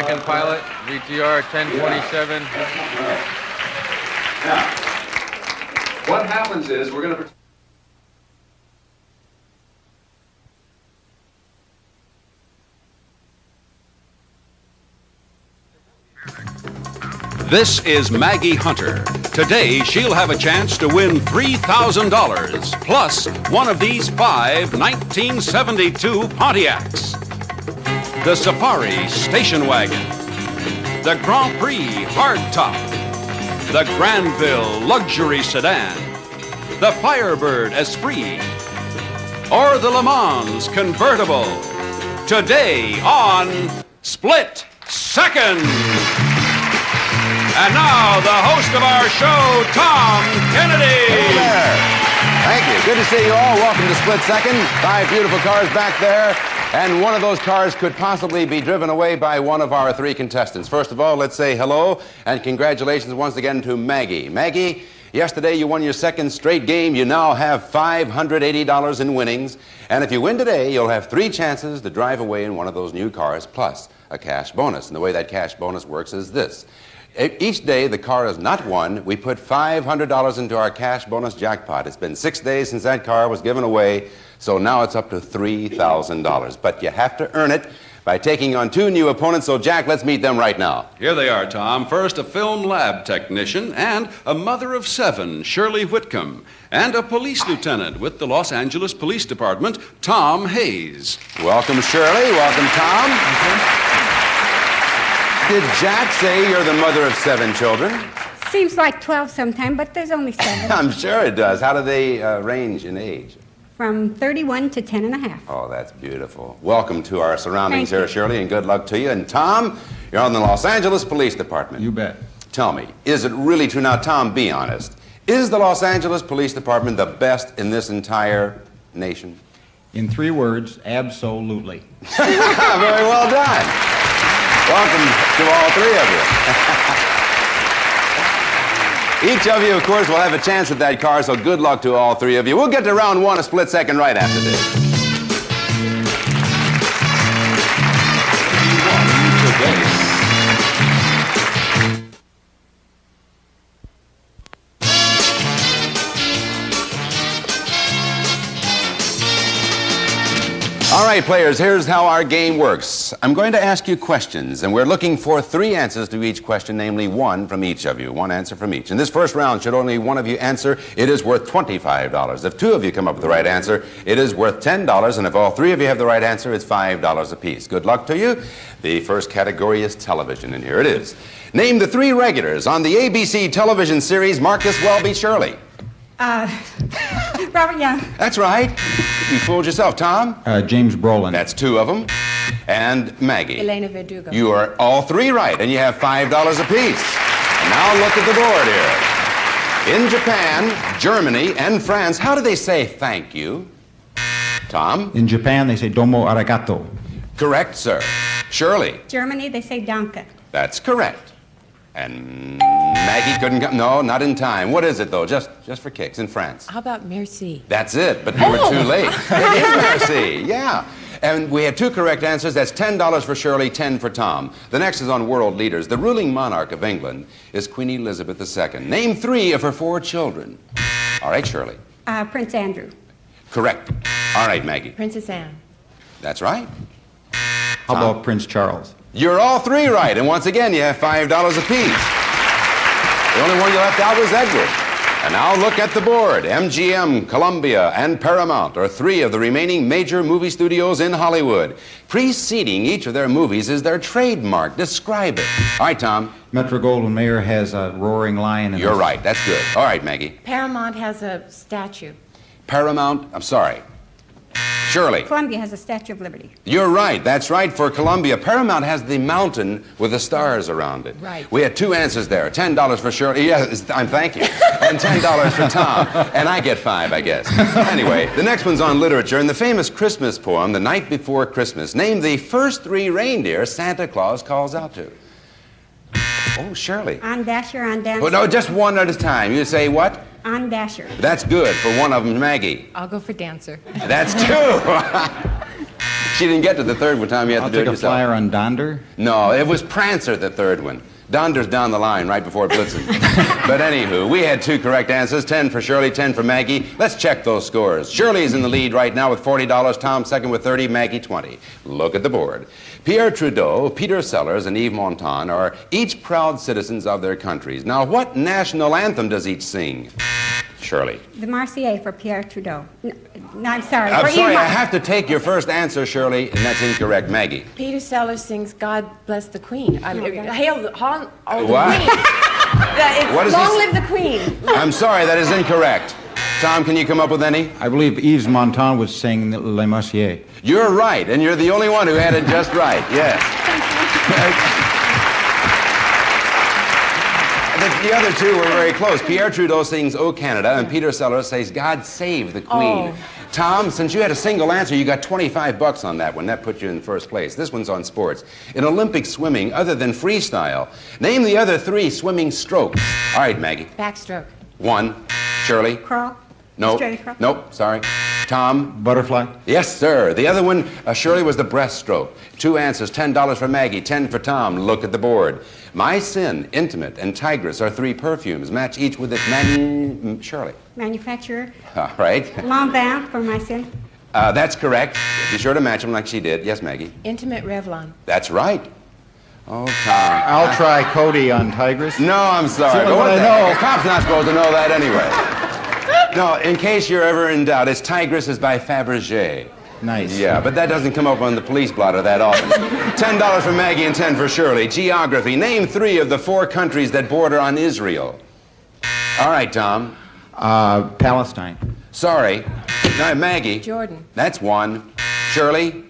second pilot, VTR 1027. Now, what happens is we're going to... This is Maggie Hunter. Today, she'll have a chance to win $3,000 plus one of these 5 1972 Pontiacs. The Safari Station Wagon, the Grand Prix Hardtop, the Granville Luxury Sedan, the Firebird Esprit, or the Le Mans Convertible. Today on Split Second. And now, the host of our show, Tom Kennedy. Hello there. Thank you. Good to see you all. Welcome to Split Second. 5 beautiful cars back there. And one of those cars could possibly be driven away by one of our 3 contestants. First of all, let's say hello and congratulations once again to Maggie. Maggie, yesterday you won your 2nd straight game. You now have $580 in winnings. And if you win today, you'll have 3 chances to drive away in one of those new cars, plus a cash bonus. And the way that cash bonus works is this. Each day the car is not won, we put $500 into our cash bonus jackpot. It's been 6 days since that car was given away, so now it's up to $3,000. But you have to earn it by taking on 2 new opponents, so Jack, let's meet them right now. Here they are, Tom. First, a film lab technician and a mother of 7, Shirley Whitcomb, and a police lieutenant with the Los Angeles Police Department, Tom Hayes. Welcome, Shirley. Welcome, Tom. Did Jack say you're the mother of 7 children? Seems like 12 sometime, but there's only 7. I'm sure it does. How do they range in age? From 31 to 10 and a half. Oh, that's beautiful. Welcome to our surroundings Thank here, you. Shirley, and good luck to you. And Tom, you're on the Los Angeles Police Department. You bet. Tell me, is it really true? Now, Tom, be honest. Is the Los Angeles Police Department the best in this entire nation? In 3 words, absolutely. Very well done. Welcome to all 3 of you. Each of you, of course, will have a chance at that car, so good luck to all 3 of you. We'll get to round 1 a split second right after this. All right, players, here's how our game works. I'm going to ask you questions, and we're looking for 3 answers to each question, namely 1 from each of you, 1 answer from each. In this first round, should only one of you answer, it is worth $25. If 2 of you come up with the right answer, it is worth $10, and if all 3 of you have the right answer, it's $5 apiece. Good luck to you. The first category is television, and here it is. Name the 3 regulars on the ABC television series Marcus Welby Shirley. Robert Young. That's right. You fooled yourself. Tom? James Brolin. That's 2 of them. And Maggie. Elena Verdugo. You are all 3 right, and you have $5 apiece. And now look at the board here. In Japan, Germany, and France, how do they say thank you? Tom? In Japan, they say domo arigato. Correct, sir. Shirley? Germany, they say Danke. That's correct. And Maggie couldn't come. No, not in time. What is it, though? Just for kicks. In France. How about merci? That's it, but you were too late. It is merci, yeah. And we had 2 correct answers. That's $10 for Shirley, 10 for Tom. The next is on world leaders. The ruling monarch of England is Queen Elizabeth II. Name 3 of her 4 children. All right, Shirley. Prince Andrew. Correct. All right, Maggie. Princess Anne. That's right. How about Prince Charles? You're all 3 right, and once again, you have $5 apiece. The only one you left out was Edward. And now look at the board. MGM, Columbia, and Paramount are 3 of the remaining major movie studios in Hollywood. Preceding each of their movies is their trademark. Describe it. All right, Tom. Metro-Goldwyn-Mayer has a roaring lion. You're right. That's good. All right, Maggie. Paramount has a statue. Paramount, I'm sorry. Shirley. Columbia has a Statue of Liberty. You're right. That's right for Columbia. Paramount has the mountain with the stars around it. Right. We had 2 answers there. $10 for Shirley. Yes, thank you. And $10 for Tom. And I get 5, I guess. Anyway, the next one's on literature. In the famous Christmas poem, The Night Before Christmas, name the first 3 reindeer Santa Claus calls out to. Oh, Shirley. On Dasher, on Dancer. Oh, no, just one at a time. You say what? On Dasher. That's good for one of them, Maggie. I'll go for Dancer. That's 2. She didn't get to the third one, Tom. You have I'll to do take it a yourself. flyer on Donder. No, it was Prancer, the third one. Donder's down the line right before Blitzen. But anywho, we had 2 correct answers, 10 for Shirley, 10 for Maggie. Let's check those scores. Shirley's in the lead right now with $40, Tom second with 30, Maggie 20. Look at the board. Pierre Trudeau, Peter Sellers, and Yves Montand are each proud citizens of their countries. Now, what national anthem does each sing? Shirley. The Marseillaise for Pierre Trudeau. No, I'm sorry. I'm For sorry, Yves I Mon- have to take your first answer, Shirley, and that's incorrect, Maggie. Peter Sellers sings "God Bless the Queen." Hail the, the What? Queen. It's What is he long s- live the Queen. I'm sorry, that is incorrect. Tom, can you come up with any? I believe Yves Montand was saying Le Marseillaise. You're right, and you're the only one who had it just right, yes. The other two were very close. Pierre Trudeau sings "O Canada," and Peter Sellers says "God Save the Queen." Oh. Tom, since you had a single answer, you got $25 on that one. That put you in first place. This one's on sports. In Olympic swimming, other than freestyle, name the other 3 swimming strokes. All right, Maggie. Backstroke. 1. Shirley? Crawl. No. Straight crawl. Nope, sorry. Tom? Butterfly. Yes, sir. The other one, Shirley, was the breaststroke. 2 answers, $10 for Maggie, 10 for Tom. Look at the board. My Sin, Intimate, and Tigress are 3 perfumes. Match each with its Shirley. Manufacturer. All right. Lanvin for my sin. That's correct. Be sure to match them like she did. Yes, Maggie. Intimate Revlon. That's right. Oh, Tom. I'll try Cody on Tigress. No, I'm sorry. See, But what I the know. heck? A cop's not supposed to know that anyway. No, in case you're ever in doubt, it's Tigress is by Fabergé. Nice. Yeah, but that doesn't come up on the police blotter that often. $10 for Maggie and 10 for Shirley. Geography. Name 3 of the 4 countries that border on Israel. All right, Tom. Palestine. Sorry. No, Maggie. Jordan. That's 1. Shirley?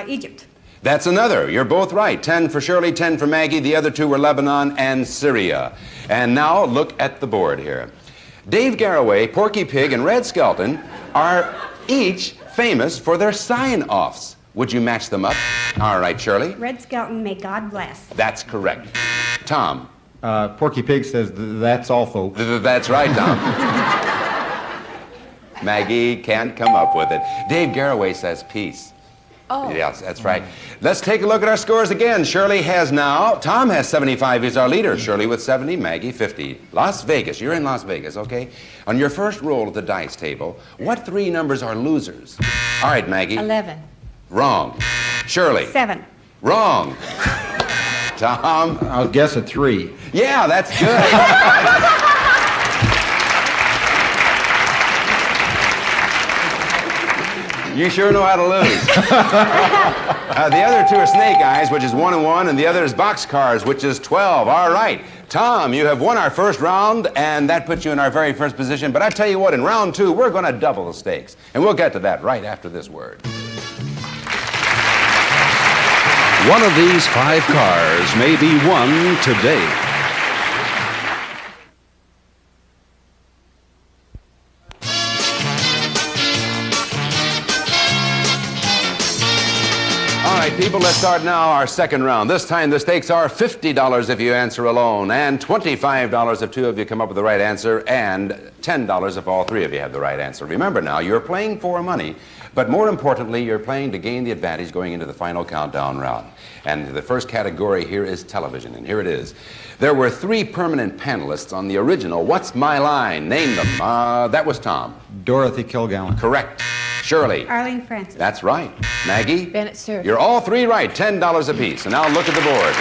Egypt. That's another. You're both right. 10 for Shirley, 10 for Maggie. The other 2 were Lebanon and Syria. And now look at the board here. Dave Garroway, Porky Pig, and Red Skelton are each famous for their sign-offs. Would you match them up? All right, Shirley. Red Skelton, may God bless. That's correct. Tom. Porky Pig says, that's all, folks. That's right, Tom. Maggie can't come up with it. Dave Garroway says peace. Oh. Yes, that's right. Let's take a look at our scores again. Shirley has now, Tom has 75, he's our leader. Shirley with 70, Maggie 50. Las Vegas, you're in Las Vegas, okay? On your first roll at the dice table, what 3 numbers are losers? All right, Maggie. 11. Wrong. Shirley. 7. Wrong. Tom. I'll guess a 3. Yeah, that's good. You sure know how to lose. The other 2 are Snake Eyes, which is 1 and 1, and the other is Boxcars, which is 12. All right. Tom, you have won our first round, and that puts you in our very first position. But I tell you what, in round 2, we're going to double the stakes. And we'll get to that right after this word. One of these 5 cars may be won today. All right, people, let's start now our second round. This time the stakes are $50 if you answer alone, and $25 if 2 of you come up with the right answer, and $10 if all 3 of you have the right answer. Remember now, you're playing for money, but more importantly, you're playing to gain the advantage going into the final countdown round. And the first category here is television, and here it is. There were 3 permanent panelists on the original What's My Line? Name them. That was Tom. Dorothy Kilgallen. Correct. Shirley. Arlene Francis. That's right. Maggie? Bennett Cerf. You're all 3 right, $10 apiece. And now look at the board.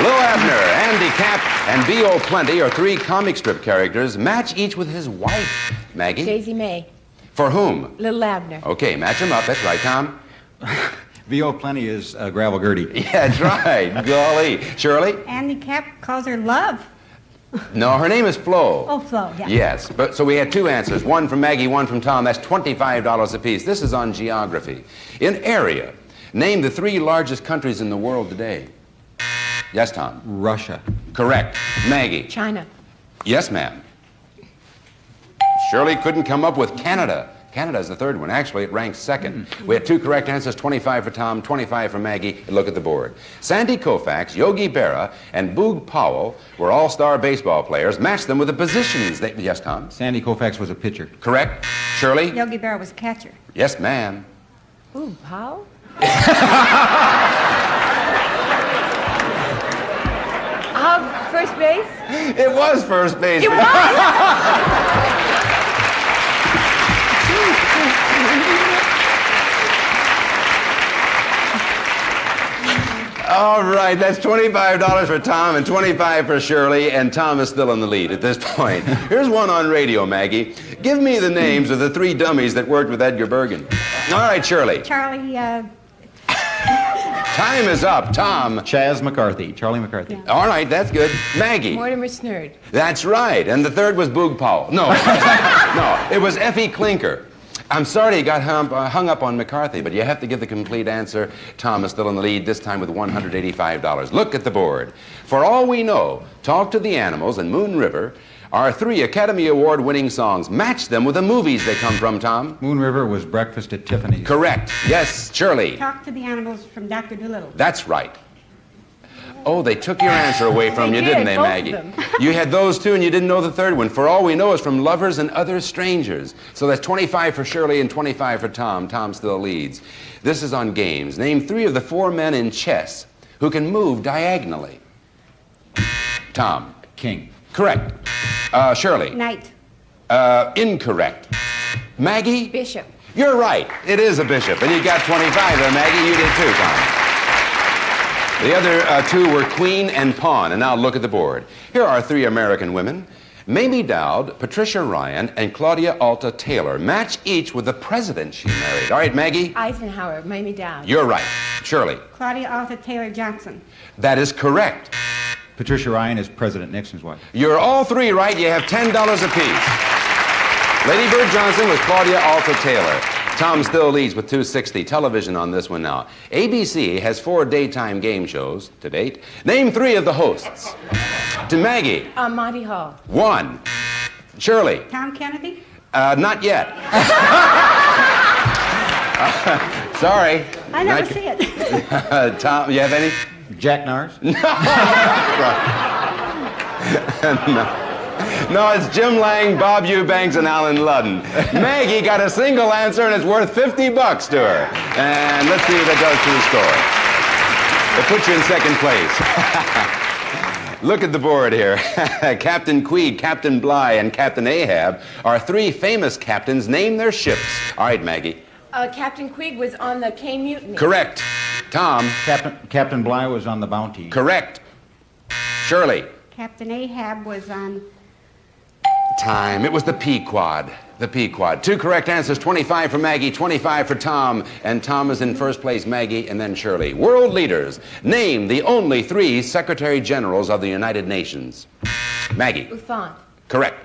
Lil Abner, Andy Capp, and B.O. Plenty are 3 comic strip characters. Match each with his wife. Maggie? Daisy May. For whom? Little Abner. Okay, match them up. That's right, Tom. V.O. Plenty is Gravel Gertie. Yeah, that's right. Golly. Shirley? Andy Capp calls her Love. No, her name is Flo. Oh, Flo, yeah. Yes, but so we had 2 answers. 1 from Maggie, 1 from Tom. That's $25 apiece. This is on geography. In area, name the 3 largest countries in the world today. Yes, Tom. Russia. Correct. Maggie. China. Yes, ma'am. Shirley couldn't come up with Canada. Canada is the 3rd one. Actually, it ranks 2nd. We had 2 correct answers, 25 for Tom, 25 for Maggie. And look at the board. Sandy Koufax, Yogi Berra, and Boog Powell were all-star baseball players. Match them with the positions. Yes, Tom? Sandy Koufax was a pitcher. Correct. Shirley? Yogi Berra was catcher. Yes, ma'am. Ooh, how? First base? It was first base. It was? All right, that's $25 for Tom and $25 for Shirley, and Tom is still in the lead at this point. Here's one on radio, Maggie. Give me the names of the 3 dummies that worked with Edgar Bergen. All right, Shirley. Charlie, Time is up. Tom. Chaz McCarthy, Charlie McCarthy. Yeah. All right, that's good. Maggie. Mortimer Snerd. That's right. And the third was Boog Powell. No, no, it was Effie Clinker. I'm sorry you got hung up on McCarthy, but you have to give the complete answer. Tom is still in the lead, this time with $185. Look at the board. For all we know, Talk to the Animals and Moon River are 3 Academy Award-winning songs. Match them with the movies they come from, Tom. Moon River was Breakfast at Tiffany's. Correct. Yes, Shirley. Talk to the Animals from Dr. Dolittle. That's right. Oh, they took your answer away from They you, did, didn't they, both of Maggie? them. You had those 2 and you didn't know the third one. For all we know is from Lovers and Other Strangers. So that's 25 for Shirley and 25 for Tom. Tom still leads. This is on games. Name 3 of the 4 men in chess who can move diagonally. Tom. King. Correct. Shirley. Knight. Incorrect. Maggie? Bishop. You're right. It is a bishop. And you got 25 there, Maggie. You did too, Tom. The other 2 were Queen and Pawn. And now look at the board. Here are 3 American women. Mamie Dowd, Patricia Ryan, and Claudia Alta Taylor. Match each with the president she married. All right, Maggie? Eisenhower. Mamie Dowd. You're right. Shirley? Claudia Alta Taylor Johnson. That is correct. Patricia Ryan is President Nixon's wife. You're all 3 right. You have $10 apiece. Lady Bird Johnson with Claudia Alta Taylor. Tom still leads with $260. Television on this one now. ABC has 4 daytime game shows to date. Name 3 of the hosts. To Maggie. Monty Hall. 1. Shirley. Tom Kennedy. Not yet. Sorry. I never Not- see it. Tom, you have any? Jack Nars? No, it's Jim Lang, Bob Eubanks, and Alan Ludden. Maggie got a single answer, and it's worth $50 to her. And let's see what that does to the score. It puts you in second place. Look at the board here. Captain Queed, Captain Bligh, and Captain Ahab are 3 famous captains. Name their ships. All right, Maggie. Captain Queeg was on the Caine Mutiny. Correct. Tom. Captain Bligh was on the Bounty. Correct. Shirley. Captain Ahab was on. Time. It was the Pequod. The Pequod. 2 correct answers, 25 for Maggie, 25 for Tom, and Tom is in first place, Maggie, and then Shirley. World leaders. Name the only 3 Secretary Generals of the United Nations. Maggie. Buffon. Correct.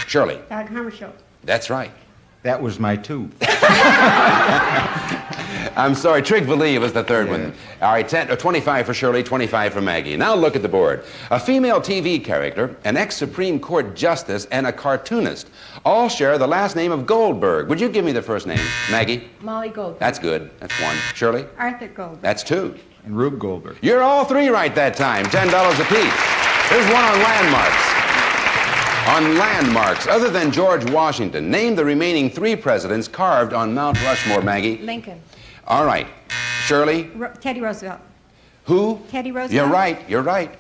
Shirley. Dag Hammarskjöld. That's right. That was my 2. I'm sorry, Trigg-Vallée was the third one. All right, 25 for Shirley, 25 for Maggie. Now look at the board. A female TV character, an ex-Supreme Court justice, and a cartoonist all share the last name of Goldberg. Would you give me the first name, Maggie? Molly Gold. That's good. That's 1. Shirley? Arthur Goldberg. That's 2. And Rube Goldberg. You're all 3 right that time. $10 apiece. Here's one on landmarks. On landmarks, other than George Washington, name the remaining 3 presidents carved on Mount Rushmore, Maggie. Lincoln. All right. Shirley? Teddy Roosevelt. Who? Teddy Roosevelt. You're right. You're right.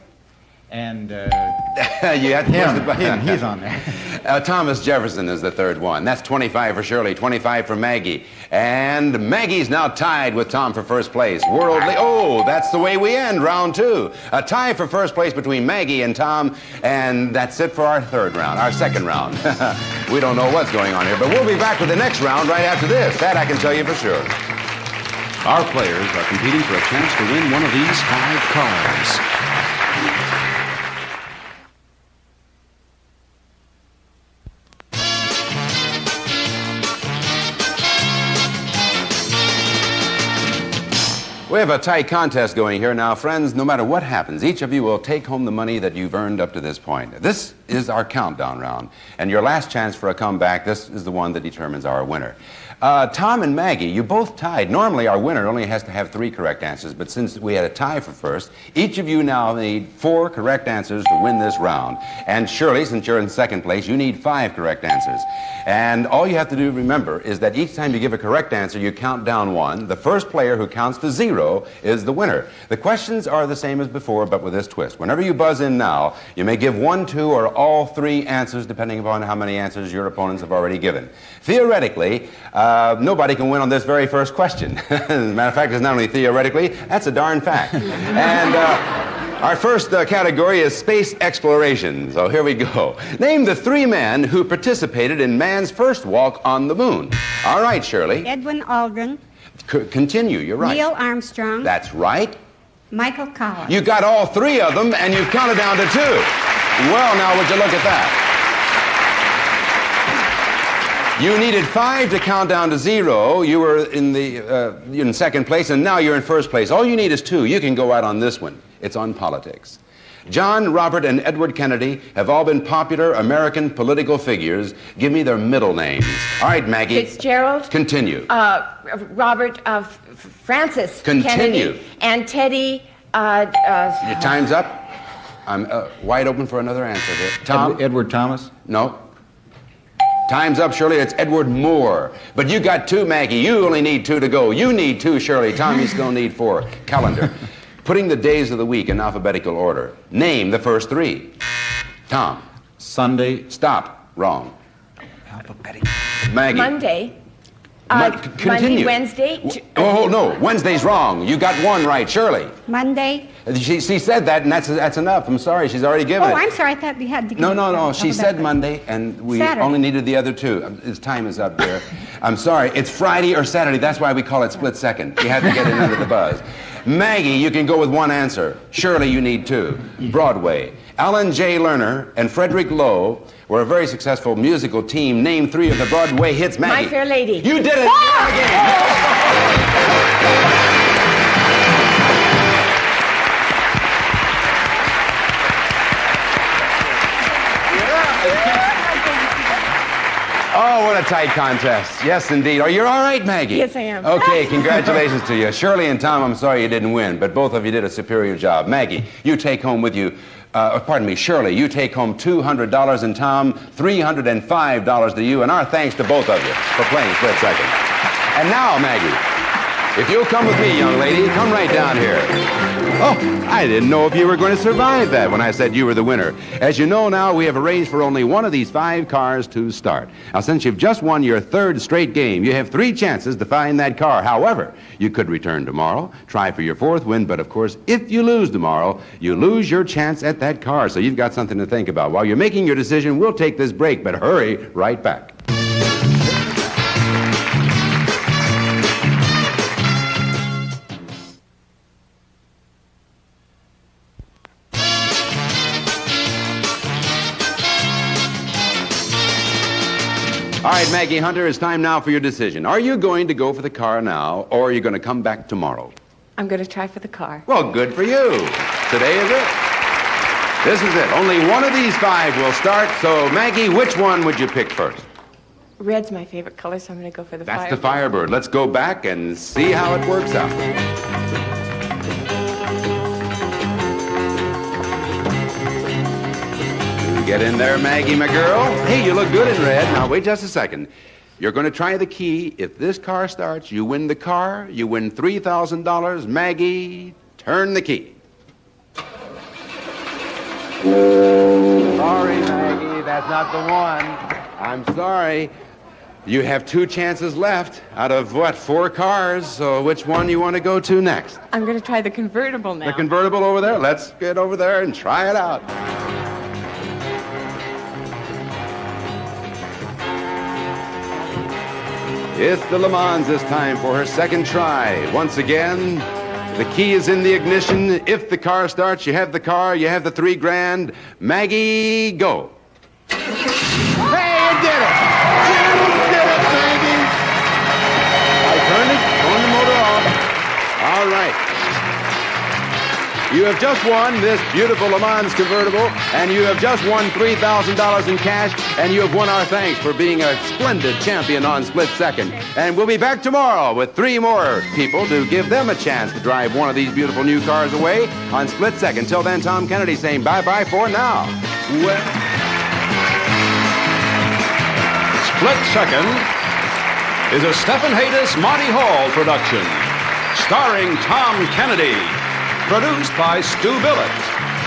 And You had to push the button. he's on there. Thomas Jefferson is the third one. That's 25 for Shirley, 25 for Maggie. And Maggie's now tied with Tom for first place. Oh, that's the way we end round 2. A tie for first place between Maggie and Tom. And that's it for our second round. We don't know what's going on here, but we'll be back with the next round right after this. That I can tell you for sure. Our players are competing for a chance to win one of these 5 cars. We have a tight contest going here. Now, friends, no matter what happens, each of you will take home the money that you've earned up to this point. This is our countdown round. And your last chance for a comeback, this is the one that determines our winner. Tom and Maggie, you both tied. Normally, our winner only has to have 3 correct answers, but since we had a tie for first, each of you now need 4 correct answers to win this round. And Shirley, since you're in second place, you need 5 correct answers. And all you have to do, remember, is that each time you give a correct answer, you count down 1. The first player who counts to 0 is the winner. The questions are the same as before, but with this twist. Whenever you buzz in now, you may give 1, 2, or all 3 answers, depending upon how many answers your opponents have already given. Theoretically, nobody can win on this very first question. As a matter of fact, it's not only theoretically, that's a darn fact. And our first category is space exploration. So here we go. Name the 3 men who participated in man's first walk on the moon. All right, Shirley. Edwin Aldrin, Continue, you're right. Neil Armstrong, That's right. Michael Collins. You got all 3 of them, and you've counted down to 2. Well, now, would you look at that? You needed 5 to count down to 0. You were in second place, and now you're in first place. All you need is 2. You can go out on this one. It's on politics. John, Robert, and Edward Kennedy have all been popular American political figures. Give me their middle names. All right, Maggie. Fitzgerald. Continue. Robert Francis Continue. Kennedy. And Teddy. Your time's up. I'm wide open for another answer here. Tom? Edward Thomas. No. Time's up, Shirley. It's Edward Moore. But you got 2, Maggie. You only need 2 to go. You need 2, Shirley. Tom, you still need 4. Calendar. Putting the days of the week in alphabetical order. Name the first 3. Tom. Sunday. Stop. Wrong. Alphabetical. Maggie. Monday. Continue. Monday, Wednesday. Oh, no. Wednesday's wrong. You got 1 right, Shirley. Monday. She said that, and that's enough. I'm sorry. She's already given Oh, it. I'm sorry. I thought we had to. No. She said Monday, and we Saturday. only needed the other 2. His time is up there. I'm sorry. It's Friday or Saturday. That's why we call it split second. You had to get in under the buzz. Maggie, you can go with 1 answer. Shirley, you need 2. Broadway. Alan J. Lerner and Frederick Lowe were a very successful musical team. Name 3 of the Broadway hits, Maggie. My Fair Lady. You did it! Oh, what a tight contest. Yes, indeed. Oh, you're all right, Maggie? Yes, I am. Okay, congratulations to you. Shirley and Tom, I'm sorry you didn't win, but both of you did a superior job. Maggie, you take home with you, Shirley, you take home $200, and Tom, $305 to you, and our thanks to both of you for playing Split Second. And now, Maggie, if you'll come with me, young lady, come right down here. Oh, I didn't know if you were going to survive that when I said you were the winner. As you know now, we have arranged for only one of these 5 cars to start. Now, since you've just won your 3rd straight game, you have 3 chances to find that car. However, you could return tomorrow, try for your 4th win, but of course, if you lose tomorrow, you lose your chance at that car. So you've got something to think about. While you're making your decision, we'll take this break, but hurry right back. All right, Maggie Hunter, it's time now for your decision. Are you going to go for the car now, or are you going to come back tomorrow? I'm going to try for the car. Well, good for you. Today is it. This is it. Only one of these 5 will start. So, Maggie, which one would you pick first? Red's my favorite color, so I'm going to go for the That's Firebird. the Firebird. Let's go back and see how it works out. Get in there, Maggie, my girl. Hey, you look good in red. Now, wait just a second. You're going to try the key. If this car starts, you win the car. You win $3,000. Maggie, turn the key. Sorry, Maggie, that's not the one. I'm sorry. You have 2 chances left out of, 4 cars? So which one you want to go to next? I'm going to try the convertible now. The convertible over there? Let's get over there and try it out. It's the Le Mans this time for her 2nd try. Once again, the key is in the ignition. If the car starts, you have the car, you have the $3 grand. Maggie, go. Hey, you did it! You did it, Maggie! I turned the motor off. All right. You have just won this beautiful Le Mans convertible, and you have just won $3,000 in cash, and you have won our thanks for being a splendid champion on Split Second. And we'll be back tomorrow with 3 more people to give them a chance to drive one of these beautiful new cars away on Split Second. Till then, Tom Kennedy saying bye-bye for now. Well, Split Second is a Stephen Haydes, Monty Hall production, starring Tom Kennedy, produced by Stu Billett,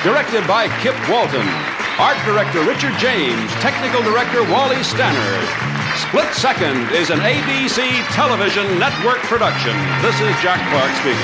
directed by Kip Walton, art director Richard James, technical director Wally Stannard. Split Second is an ABC television network production. This is Jack Clark speaking.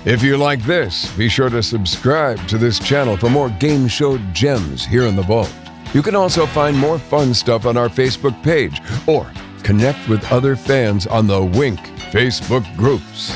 If you like this, be sure to subscribe to this channel for more game show gems here in the vault. You can also find more fun stuff on our Facebook page or connect with other fans on the Wink Facebook groups.